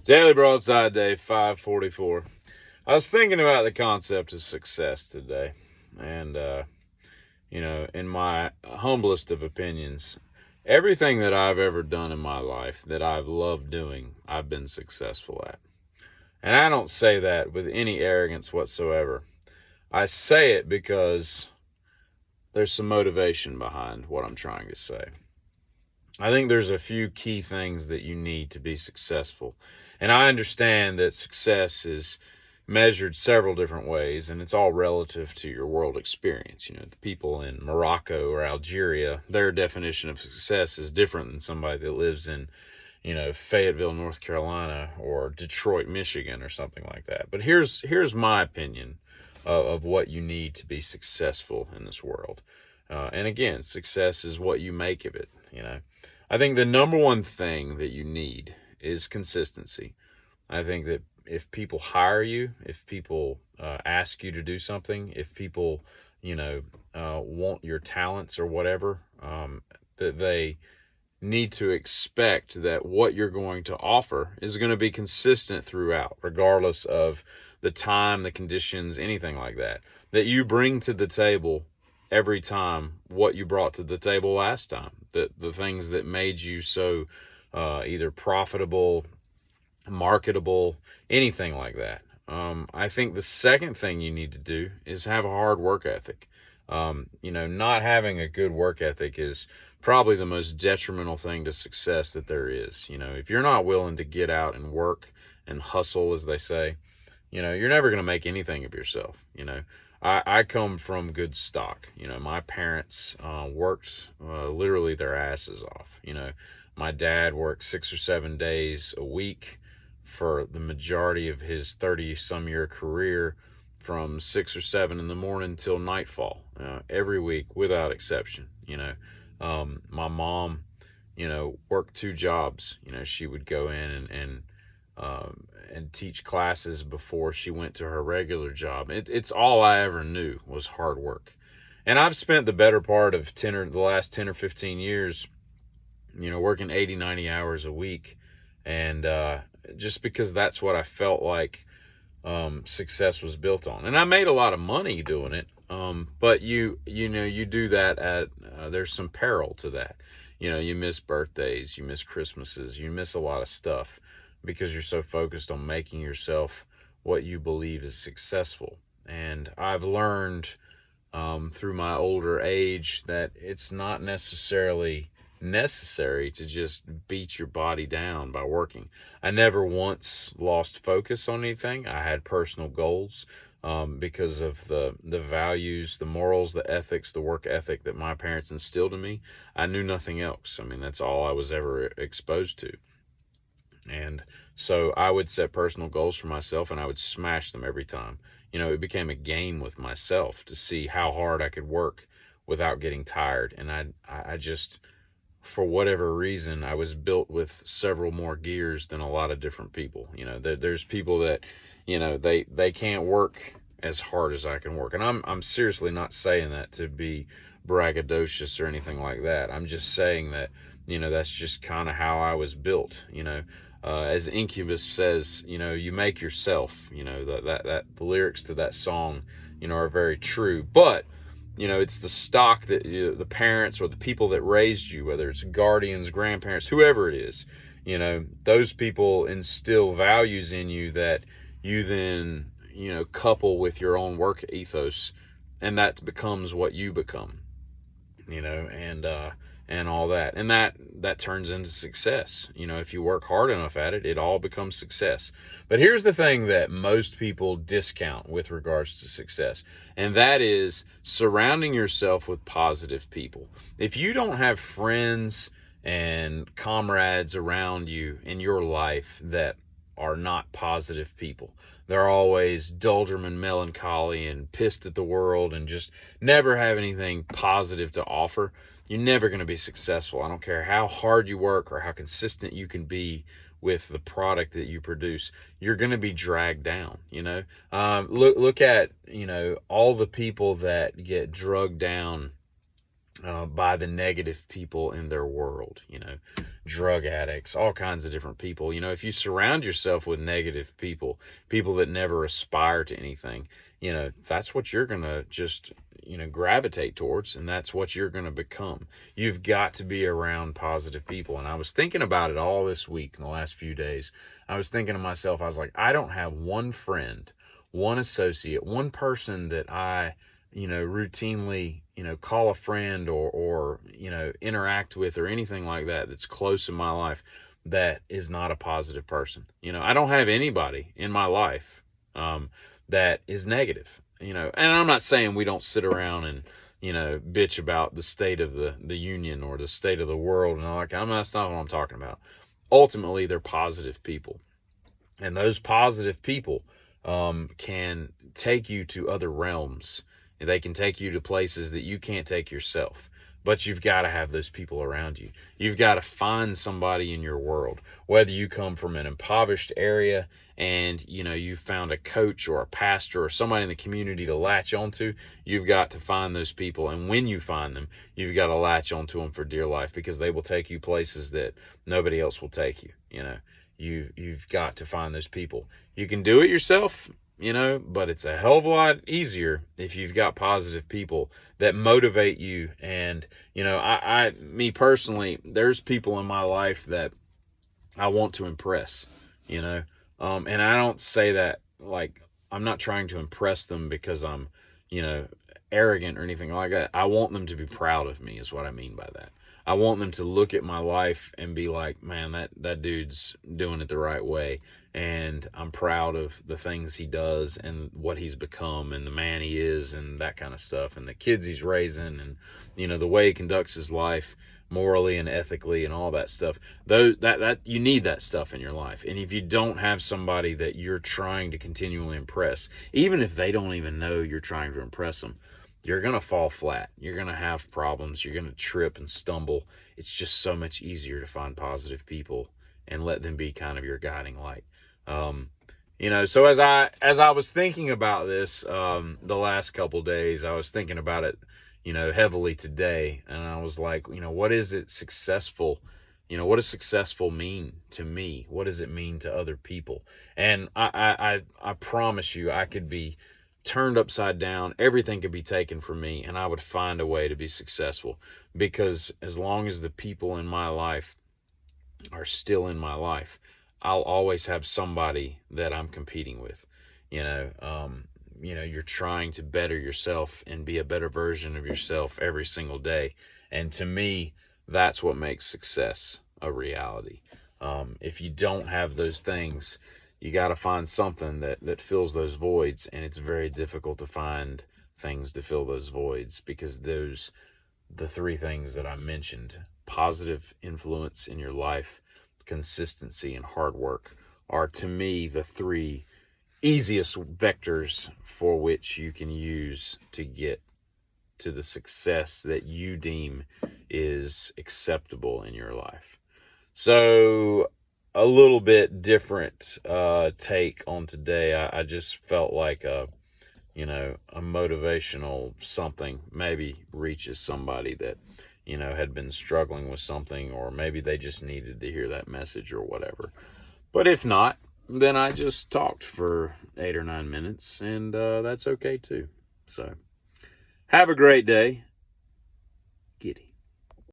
Daily Broadside Day 544. I was thinking about the concept of success today. And, in my humblest of opinions, everything that I've ever done in my life that I've loved doing, I've been successful at. And I don't say that with any arrogance whatsoever. I say it because there's some motivation behind what I'm trying to say. I think there's a few key things that you need to be successful. And I understand that success is measured several different ways, and it's all relative to your world experience. The people in Morocco or Algeria, their definition of success is different than somebody that lives in, Fayetteville, North Carolina, or Detroit, Michigan, or something like that. But here's my opinion of what you need to be successful in this world. And again, success is what you make of it. I think the number one thing that you need is consistency. I think that if people hire you, if people ask you to do something, if people, want your talents or whatever, that they need to expect that what you're going to offer is going to be consistent throughout, regardless of the time, the conditions, anything like that. That you bring to the table every time what you brought to the table last time. The things that made you so either profitable, marketable, anything like that. I think the second thing you need to do is have a hard work ethic. Not having a good work ethic is probably the most detrimental thing to success that there is. If you're not willing to get out and work and hustle, as they say, you're never going to make anything of yourself. I come from good stock. My parents worked literally their asses off. My dad worked 6 or 7 days a week for the majority of his 30-some-year career, from 6 or 7 in the morning till nightfall, every week without exception. My mom, worked 2 jobs. She would go in and teach classes before she went to her regular job. It's all I ever knew was hard work. And I've spent the better part of the last 10 or 15 years, working 80, 90 hours a week. And just because that's what I felt like success was built on. And I made a lot of money doing it. But you do that there's some peril to that. You miss birthdays, you miss Christmases, you miss a lot of stuff because you're so focused on making yourself what you believe is successful. And I've learned through my older age that it's not necessarily necessary to just beat your body down by working. I never once lost focus on anything. I had personal goals because of the values, the morals, the ethics, the work ethic that my parents instilled in me. I knew nothing else. That's all I was ever exposed to. And so I would set personal goals for myself and I would smash them every time. It became a game with myself to see how hard I could work without getting tired. And I just, for whatever reason, I was built with several more gears than a lot of different people. There's people that, they can't work as hard as I can work. And I'm seriously not saying that to be braggadocious or anything like that. I'm just saying that, that's just kind of how I was built. As Incubus says, you make yourself. That the lyrics to that song, are very true. But it's the stock that the parents or the people that raised you, whether it's guardians, grandparents, whoever it is, those people instill values in you that you then, couple with your own work ethos, and that becomes what you become, and all that. And that turns into success. If you work hard enough at it, it all becomes success. But here's the thing that most people discount with regards to success, and that is surrounding yourself with positive people. If you don't have friends and comrades around you in your life that are not positive people, they're always doldrum melancholy and pissed at the world and just never have anything positive to offer, you're never going to be successful. I don't care how hard you work or how consistent you can be with the product that you produce. You're going to be dragged down. Look at all the people that get drugged down by the negative people in their world, drug addicts, all kinds of different people. If you surround yourself with negative people, people that never aspire to anything, that's what you're going to just, gravitate towards, and that's what you're going to become. You've got to be around positive people. And I was thinking about it all this week in the last few days. I was thinking to myself, I was like, I don't have one friend, one associate, one person that I routinely, call a friend or interact with or anything like that that's close in my life that is not a positive person. I don't have anybody in my life that is negative, and I'm not saying we don't sit around and, bitch about the state of the union or the state of the world and all that. That's not what I'm talking about. Ultimately, they're positive people. And those positive people can take you to other realms. They can take you to places that you can't take yourself. But you've got to have those people around you. You've got to find somebody in your world, whether you come from an impoverished area and, you found a coach or a pastor or somebody in the community to latch onto. You've got to find those people. And when you find them, you've got to latch onto them for dear life, because they will take you places that nobody else will take you. You've got to find those people. You can do it yourself, but it's a hell of a lot easier if you've got positive people that motivate you. And, me personally, there's people in my life that I want to impress, and I don't say that like I'm not trying to impress them because I'm, arrogant or anything like that. I want them to be proud of me is what I mean by that. I want them to look at my life and be like, man, that dude's doing it the right way. And I'm proud of the things he does and what he's become and the man he is and that kind of stuff. And the kids he's raising and, the way he conducts his life morally and ethically and all that stuff. That you need that stuff in your life. And if you don't have somebody that you're trying to continually impress, even if they don't even know you're trying to impress them, you're going to fall flat. You're going to have problems. You're going to trip and stumble. It's just so much easier to find positive people and let them be kind of your guiding light. So as I was thinking about this the last couple days, I was thinking about it, heavily today. And I was like, what is it successful? What does successful mean to me? What does it mean to other people? And I promise you, I could be turned upside down. Everything could be taken from me, and I would find a way to be successful, because as long as the people in my life are still in my life, I'll always have somebody that I'm competing with. You're trying to better yourself and be a better version of yourself every single day. And to me, that's what makes success a reality. If you don't have those things, you got to find something that fills those voids, and it's very difficult to find things to fill those voids, because the three things that I mentioned: positive influence in your life, consistency, and hard work, are to me the three easiest vectors for which you can use to get to the success that you deem is acceptable in your life. So a little bit different take on today. I just felt like a motivational something maybe reaches somebody that, had been struggling with something, or maybe they just needed to hear that message or whatever. But if not, then I just talked for 8 or 9 minutes, and that's okay too. So have a great day.